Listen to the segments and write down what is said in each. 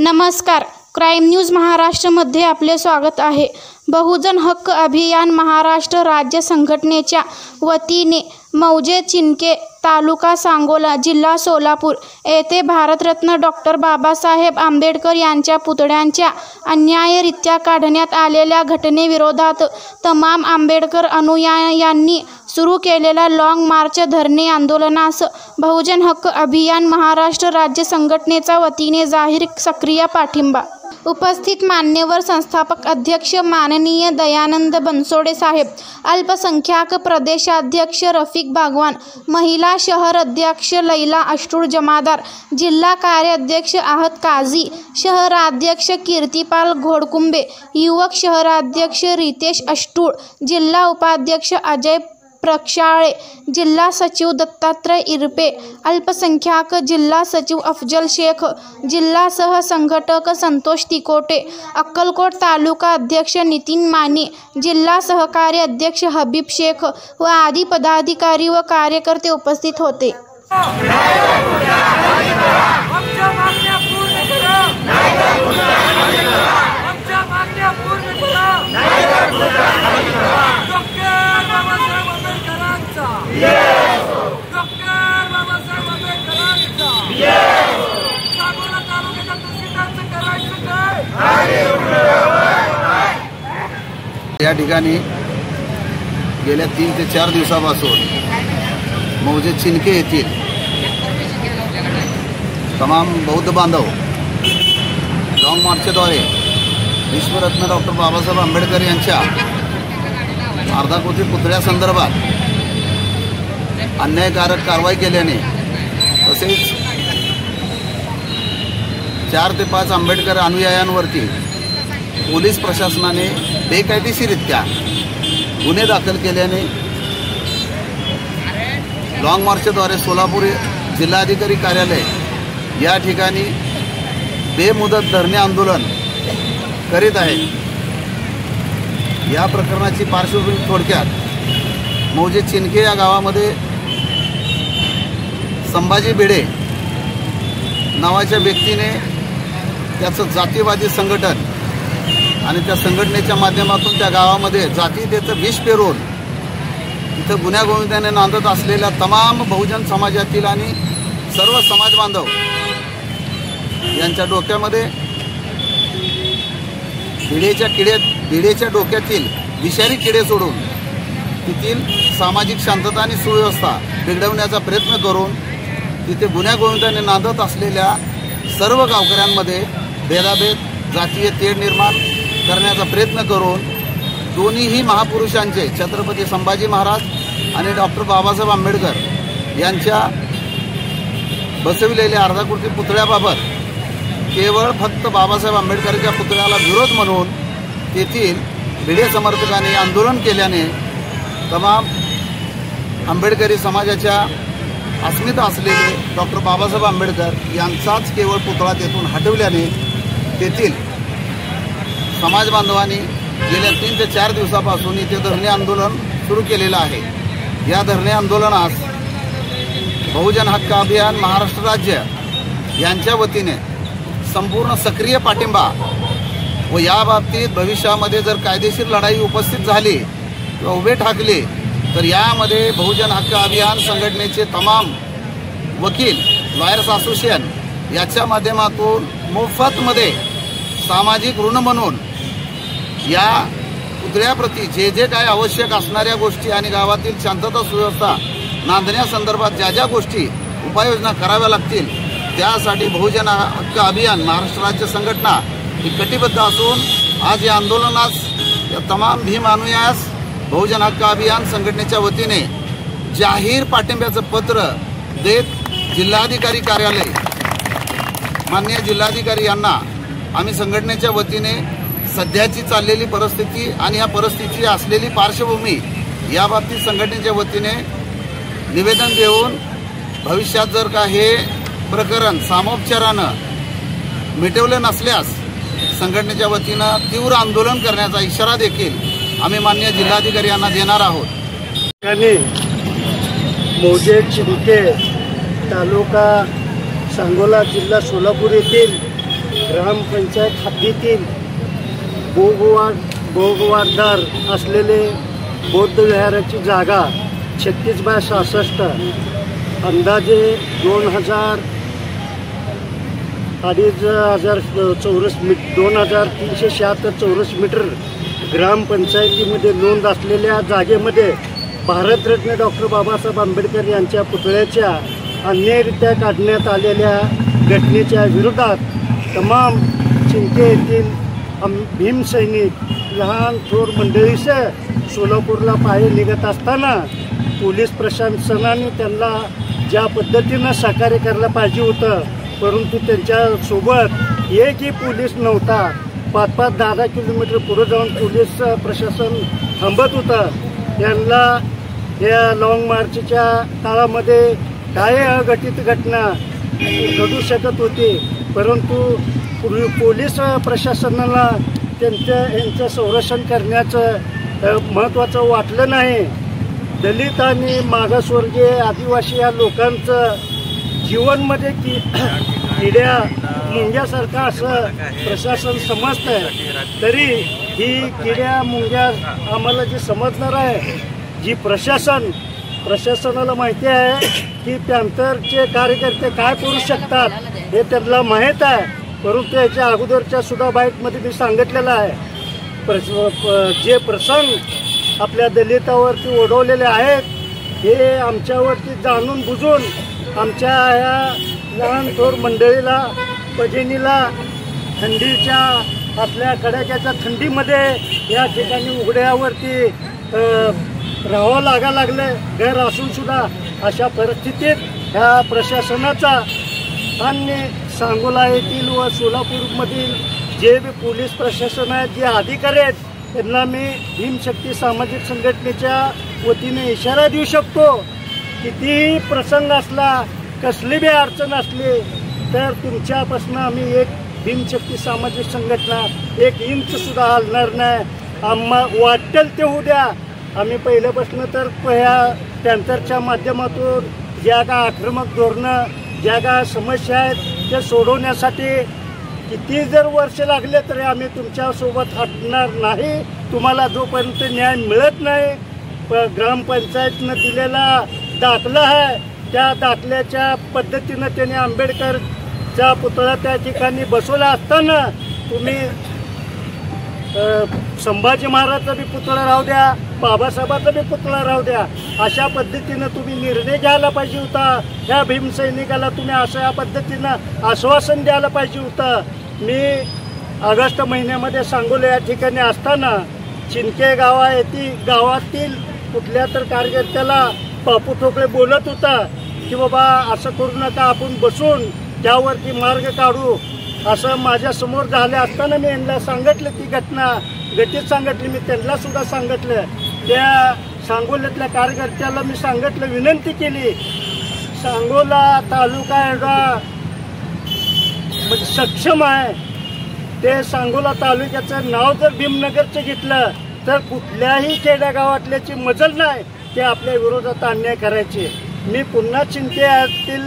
नमस्कार, crime news महाराष्ट्रमध्ये आपले स्वागत आहे। बहुजन हक्क अभियान महाराष्ट्र राज्य संघटनेच्या वतीने मौजे चिनके, तालुका सांगोला, जिल्हा सोलापूर येथे भारतरत्न डॉक्टर बाबासाहेब आंबेडकर यांच्या पुतळ्यांच्या अन्यायरित्या काढण्यात आलेल्या घटनेविरोधात तमाम आंबेडकर अनुयायांनी सुरू केलेल्या लॉंग मार्च धरणे आंदोलनास बहुजन हक्क अभियान महाराष्ट्र राज्य संघटनेच्या वतीने जाहीर सक्रिय पाठिंबा। उपस्थित मान्यवर संस्थापक अध्यक्ष माननीय दयानंद बनसोडे साहेब, अल्पसंख्याक प्रदेशाध्यक्ष रफिक बागवान, महिला शहर अध्यक्ष लैला अष्टुळ जमादार, जिल्हा कार्याध्यक्ष आहत काझी, शहराध्यक्ष कीर्तिपाल घोडकुंबे, युवक शहराध्यक्ष रितेश अष्टुळ, जिल्हा उपाध्यक्ष अजय प्रक्षाळे, जिल्हा सचिव दत्तात्रय इरपे, अल्पसंख्याक जिल्हा सचिव अफजल शेख, जिल्हा सह संघटक संतोष तिकोटे, अक्कलकोट तालुका अध्यक्ष नितीन माने, जिल्हा सहकारी अध्यक्ष हबीब शेख व आदी पदाधिकारी व कार्यकर्ते उपस्थित होते। या ठिकाणी गेल्या 3 ते 4 दिवसापासून मौजे चिनके येथील तमाम बौद्ध बांधव लॉंग मार्चद्वारे विश्वरत्न डॉक्टर बाबासाहेब आंबेडकर यांच्या अर्धाकृती पुतळ्यासंदर्भात अन्यायकारक कारवाई केल्याने तसेच 4 ते 5 आंबेडकर अनुयायांवरती पोलीस प्रशासनाने बेकायदेशीररित्या गुन्हे दाखल केल्याने लॉंग मार्चद्वारे सोलापूर जिल्हाधिकारी कार्यालय या ठिकाणी बेमुदत धरणे आंदोलन करीत आहे। या प्रकरणाची पार्श्वभूमी थोडक्यात मौजे चिनके या गावामध्ये संभाजी भिडे नावाच्या व्यक्तीने त्याचं जातीवादी संघटन आणि त्या संघटनेच्या माध्यमातून त्या गावामध्ये जातीयतेचं विष पेरून इथं गुन्ह्यागोविंदाने नांदत असलेल्या तमाम बहुजन समाजातील आणि सर्व समाज बांधव यांच्या डोक्यामध्ये भिडेच्या डोक्यातील विषारी किडे सोडून तेथील सामाजिक शांतता आणि सुव्यवस्था बिघडवण्याचा प्रयत्न करून तिथे गुन्ह्यागोविंदाने नांदत असलेल्या सर्व गावकऱ्यांमध्ये भेदाभेद, जातीय तेढ निर्माण करण्याचा प्रयत्न करून दोन्हीही महापुरुषांचे छत्रपती संभाजी महाराज आणि डॉक्टर बाबासाहेब आंबेडकर यांच्या बसविलेल्या अर्धाकृती पुतळ्याबाबत केवळ फक्त बाबासाहेब आंबेडकरच्या पुतळ्याला विरोध म्हणून तेथील भिडे समर्थकांनी आंदोलन केल्याने तमाम आंबेडकरी समाजाच्या अस्मिता असलेले डॉक्टर बाबासाहेब आंबेडकर यांचाच केवळ पुतळा तेथून हटवल्याने तेथील समाज बांधवांनी गेल्या 3 ते 4 दिवसापासून इथे धरणे आंदोलन सुरू केलेलं आहे। या धरणे आंदोलनास बहुजन हक्क अभियान महाराष्ट्र राज्य यांच्या वतीने संपूर्ण सक्रिय पाठिंबा व या बाबतीत भविष्यामध्ये जर कायदेशीर लढाई उपस्थित झाली किंवा उभे ठाकले तर यामध्ये बहुजन हक्क अभियान संघटनेचे तमाम वकील, लॉयर्स असोसिएशन याच्या माध्यमातून मोफतमध्ये सामाजिक ऋण म्हणून या पुतळ्याप्रती जे काय आवश्यक असणाऱ्या गोष्टी आणि गावातील शांतता सुव्यवस्था नांदण्यासंदर्भात ज्या गोष्टी उपाययोजना कराव्या लागतील त्यासाठी बहुजन हक्क अभियान महाराष्ट्र राज्य संघटना ही कटिबद्ध असून आज या आंदोलनास या तमाम भीम अनुयायास बहुजन हक्क अभियान संघटनेच्या वतीने जाहीर पाठिंब्याचं पत्र देत जिल्हाधिकारी कार्यालय माननीय जिल्हाधिकारी यांना आम्ही संघटनेच्या वतीने सध्याची चाललेली परिस्थिती आणि या परिस्थितीची असलेली पार्श्वभूमी याबाबतीत संघटनेच्या वतीने निवेदन देऊन भविष्यात जर का हे प्रकरण सामोपचारानं मिटवले नसल्यास संघटनेच्या वतीनं तीव्र आंदोलन करण्याचा इशारा देखील आम्ही माननीय जिल्हाधिकारी यांना देणार आहोत। मौजे चिनके, तालुका सांगोला, जिल्हा सोलापूर येथील ग्रामपंचायत हद्दीतील भोगवाटदार असलेले बौद्ध विहाराची जागा 36/66 अंदाजे 2376 चौरस मीटर ग्रामपंचायतीमध्ये नोंद असलेल्या जागेमध्ये भारतरत्न डॉक्टर बाबासाहेब आंबेडकर यांच्या पुतळ्याच्या अन्यायरित्या काढण्यात आलेल्या घटनेच्या विरोधात तमाम चिंके येथील भीमसैनिक लहान थोर मंडळीसह सोलापूरला पायी निघत असताना पोलीस प्रशासनाने त्यांना ज्या पद्धतीनं सहकार्य करायला पाहिजे होतं, परंतु त्यांच्यासोबत एकही पोलीस नव्हता. 5-5, 10-10 किलोमीटर पुढे जाऊन पोलीस प्रशासन थांबत होतं. त्यांना या लाँग मार्चच्या काळामध्ये काय अघटित घटना घडू शकत होती, परंतु पोलीस प्रशासनाला यांचं संरक्षण करण्याचं महत्त्वाचं वाटलं नाही. दलित आणि मागासवर्गीय आदिवासी या लोकांचं जीवनमध्ये किड्या मुंग्यासारखं असं प्रशासन समजतंय, तरी ही किड्या मुंग्या आम्हाला जी समजणार आहे, जी प्रशासनाला माहिती आहे की पॅन्थरचे कार्यकर्ते काय करू शकतात हे त्यांना माहीत आहे. परंतु याच्या अगोदरच्या सुद्धा बाईटमध्ये मी सांगितलेलं आहे, जे प्रसंग आपल्या दलितावरती ओढवलेले आहेत हे आमच्यावरती जाणून बुजून आमच्या ह्या लहान थोर मंडळीला भजनीला थंडीच्या आपल्या कडाक्याच्या थंडीमध्ये या ठिकाणी उघड्यावरती राहावं लागलं. घर असून सुद्धा अशा परिस्थितीत ह्या प्रशासनाचा आणि सांगोला येथील व सोलापूरमधील जे बी पोलीस प्रशासन आहेत, जे अधिकारी आहेत, त्यांना मी भीमशक्ती सामाजिक संघटनेच्या वतीने इशारा देऊ शकतो. कितीही प्रसंग असला, कसली बी अडचण असली तर तुमच्यापासून आम्ही एक भीमशक्ती सामाजिक संघटना 1 इंच सुद्धा हलणार नाही. आम्हा वाटेल ते होऊ द्या. आम्ही पहिल्यापासून तर ह्या पॅन्थरच्या माध्यमातून ज्या का आक्रमक धोरणं, ज्या का समस्या आहेत ते सोडवण्यासाठी किती जर वर्ष लागले तरी आम्ही तुमच्यासोबत हटणार नाही. तुम्हाला जोपर्यंत न्याय मिळत नाही, ग्रामपंचायतनं दिलेला दाखला आहे त्या दाखल्याच्या पद्धतीनं त्याने आंबेडकरचा पुतळा त्या ठिकाणी बसवला असताना तुम्ही संभाजी महाराजचा बी पुतळा राहू द्या, बाबासाहेबाचा बी पुतळा राहू द्या, अशा पद्धतीनं तुम्ही निर्णय घ्यायला पाहिजे होता. ह्या भीमसैनिकाला तुम्ही अशा पद्धतीनं आश्वासन द्यायला पाहिजे होतं. मी ऑगस्ट महिन्यामध्ये सांगोला या ठिकाणी असताना चिंके गावातील कुठल्या तर कार्यकर्त्याला बापू ठोकळे बोलत होता की बाबा असं करू नका, आपण बसून त्यावरती मार्ग काढू, असं माझ्यासमोर झालं असताना मी यांना सांगितलं, ती घटना घटित सांगितली. मी त्यांना सुद्धा सांगितलं, त्या सांगोल्यातल्या कार्यकर्त्याला मी सांगितलं, विनंती केली, सांगोला तालुका एवढा म्हणजे सक्षम आहे, ते सांगोला तालुक्याचं नाव जर भीमनगरचं घेतलं तर कुठल्याही खेड्यागावातल्याची मजल नाही ते आपल्या विरोधात अन्याय करायचे. मी पुन्हा चिंतेतील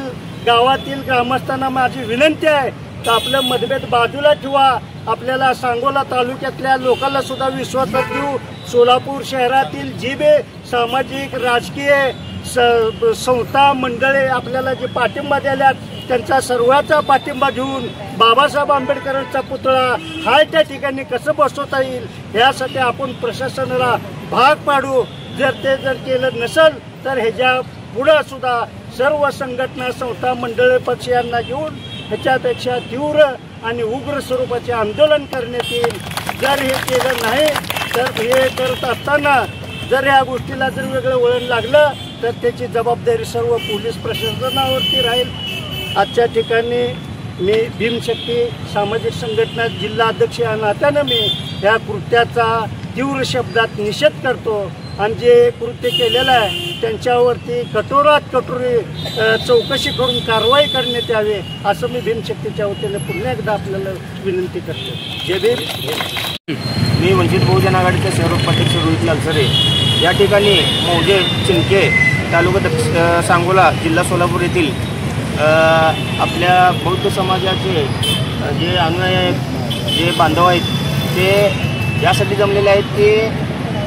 गावातील ग्रामस्थांना माझी विनंती आहे तर आपलं मतभेद बाजूला ठेवा. आपल्याला सांगोला तालुक्यातल्या लोकांना सुद्धा विश्वासात घेऊ. सोलापूर शहरातील जी बी सामाजिक राजकीय संस्था मंडळे आपल्याला जे पाठिंबा दिल्यात त्यांचा सर्वांचा पाठिंबा घेऊन बाबासाहेब आंबेडकरांचा पुतळा हा त्या ठिकाणी कसं बसवता येईल यासाठी आपण प्रशासनाला भाग पाडू. जर केलं नसेल तर ह्याच्या पुढं सुद्धा सर्व संघटना संस्था मंडळे पक्षीयांना घेऊन ह्याच्यापेक्षा तीव्र आणि उग्र स्वरूपाचे आंदोलन करण्यात येईल. जर हे केलं नाही तर हे करत असताना जर या गोष्टीला जर वेगळं वळण लागलं तर त्याची जबाबदारी सर्व पोलीस प्रशासनावरती राहील. आजच्या ठिकाणी मी भीमशक्ती सामाजिक संघटना जिल्हा अध्यक्ष या नात्यानं मी या कृत्याचा तीव्र शब्दात निषेध करतो आणि जे कृत्य केलेलं आहे त्यांच्यावरती कठोरात कठोर चौकशी करून कारवाई करण्यात यावी असं मी भीमशक्तीच्या वतीने पुन्हा एकदा आपल्याला विनंती करतो. जय भीम. मी वंचित बहुजन आघाडीचे शहरोपाध्यक्ष रोहित लालसरे या ठिकाणी मौजे चिंके तालुका सांगोला जिल्हा सोलापूर येथील आपल्या बौद्ध समाजाचे जे अनुयायी आहेत, जे बांधव आहेत, ते यासाठी जमलेले आहेत की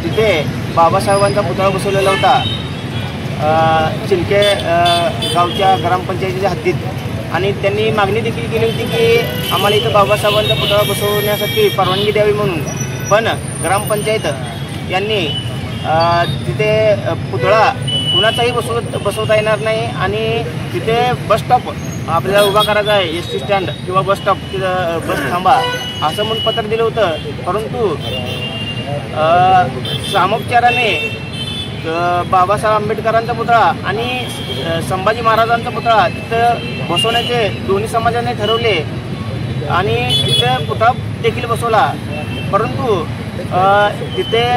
तिथे बाबासाहेबांचा पुतळा बसवलेला होता चिनके गावच्या ग्रामपंचायतीच्या हद्दीत, आणि त्यांनी मागणी देखील केली होती की आम्हाला इथं बाबासाहेबांचा पुतळा बसवण्यासाठी परवानगी द्यावी म्हणून. पण ग्रामपंचायत यांनी तिथे पुतळा कुणाचाही बसवता येणार नाही आणि तिथे बसस्टॉप आपल्याला उभा करायचा आहे, एस टी स्टँड किंवा बसस्टॉप, तिथं बस थांबा असं म्हणून पत्र दिलं होतं. परंतु सामोपचाराने बाबासाहेब आंबेडकरांचा पुतळा आणि संभाजी महाराजांचा पुतळा तिथं बसवण्याचे दोन्ही समाजाने ठरवले आणि तिथे पुतळा देखील बसवला. परंतु तिथे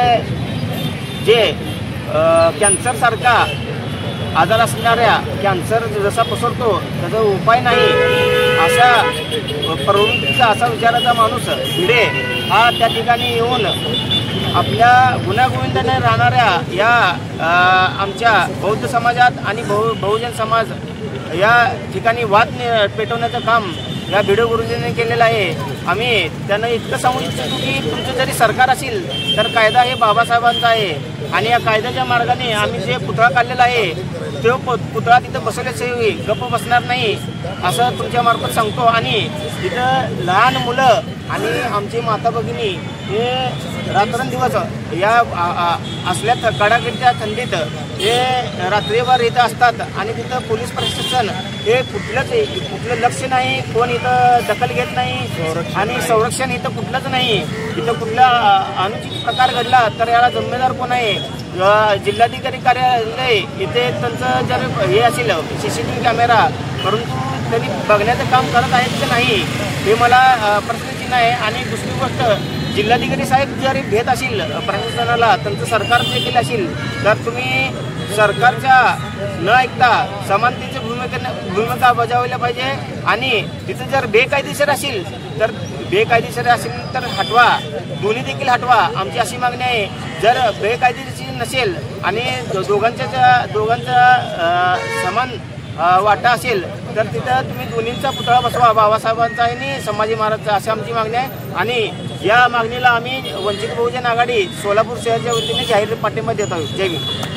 जे कॅन्सरसारखा आजार असणाऱ्या, कॅन्सर जसा पसरतो त्याचा उपाय नाही अशा प्रवृत्तीचा, असा विचाराचा माणूस भिडे हा त्या ठिकाणी येऊन आपल्या गुण्यागोविंदाने राहणाऱ्या या आमच्या बौद्ध समाजात आणि बहुजन समाज या ठिकाणी वाद पेटवण्याचं काम या भिडे गुरुजींनी केलेलं आहे. आम्ही त्यांना इतकं सांगू इच्छितो की तुमचं जरी सरकार असेल तर कायदा हे बाबासाहेबांचा आहे आणि या कायद्याच्या मार्गाने आम्ही जे पुतळा काढलेला आहे तो पुतळा तिथं बसवल्याशिवाय गप्प बसणार नाही असं तुमच्यामार्फत सांगतो. आणि तिथं लहान मुलं आणि आमची माता भगिनी हे रात्रंदिवस या असल्या कडाक्याच्या थंडीत हे रात्रीभर इथं असतात आणि तिथं पोलीस प्रशासन हे कुठलं लक्ष नाही, कोण इथं दखल घेत नाही आणि संरक्षण इथं कुठलंच नाही. इथं कुठला अनुचित प्रकार घडला तर याला जिम्मेदार कोण आहे? जिल्हाधिकारी कार्यालय इथे त्यांचं जर हे असेल CCTV कॅमेरा, परंतु त्यांनी बघण्याचं काम करत आहेत की नाही हे मला प्रश्नचिन्ह आहे. आणि दुसरी गोष्ट, जिल्हाधिकारी साहेब जरी भेट असेल प्रशासनाला, त्यांचं सरकार देखील असेल तर तुम्ही सरकारच्या न ऐकता समानतेची भूमिका बजावल्या पाहिजे. आणि तिथं जर बेकायदेशीर असेल तर हटवा, दोन्ही देखील हटवा आमची अशी मागणी आहे. जर बेकायदेशीर नसेल आणि दोघांचा समान वाटा असेल तर तिथं तुम्ही दोन्हींचा पुतळा बसवा, बाबासाहेबांचा आणि संभाजी महाराजचा, अशी आमची मागणी आहे. आणि या मागणीला आम्ही वंचित बहुजन आघाडी सोलापूर शहराच्या वतीने जाहीर पाठिंबा देत आहोत. जय भीम.